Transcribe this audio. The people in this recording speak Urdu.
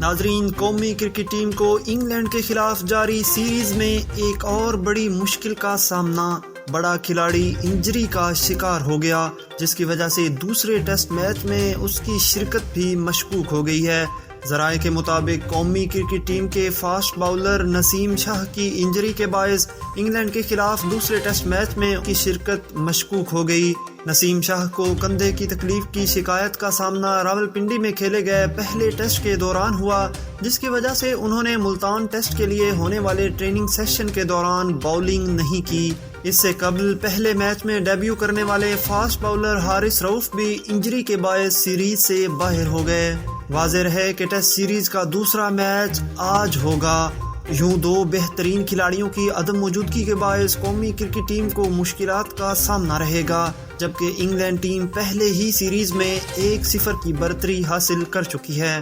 ناظرین، قومی کرکٹ ٹیم کو انگلینڈ کے خلاف جاری سیریز میں ایک اور بڑی مشکل کا سامنا، بڑا کھلاڑی انجری کا شکار ہو گیا، جس کی وجہ سے دوسرے ٹیسٹ میچ میں اس کی شرکت بھی مشکوک ہو گئی ہے۔ ذرائع کے مطابق قومی کرکٹ ٹیم کے فاسٹ باؤلر نسیم شاہ کی انجری کے باعث انگلینڈ کے خلاف دوسرے ٹیسٹ میچ میں کی شرکت مشکوک ہو گئی۔ نسیم شاہ کو کندھے کی تکلیف کی شکایت کا سامنا راولپنڈی میں کھیلے گئے پہلے ٹیسٹ کے دوران ہوا، جس کی وجہ سے انہوں نے ملتان ٹیسٹ کے لیے ہونے والے ٹریننگ سیشن کے دوران باؤلنگ نہیں کی۔ اس سے قبل پہلے میچ میں ڈیبیو کرنے والے فاسٹ باؤلر حارث رؤف بھی انجری کے باعث سیریز سے باہر ہو گئے۔ واضح ہے کہ ٹیسٹ سیریز کا دوسرا میچ آج ہوگا۔ یوں دو بہترین کھلاڑیوں کی عدم موجودگی کے باعث قومی کرکٹ ٹیم کو مشکلات کا سامنا رہے گا، جبکہ انگلینڈ ٹیم پہلے ہی سیریز میں 1-0 کی برتری حاصل کر چکی ہے۔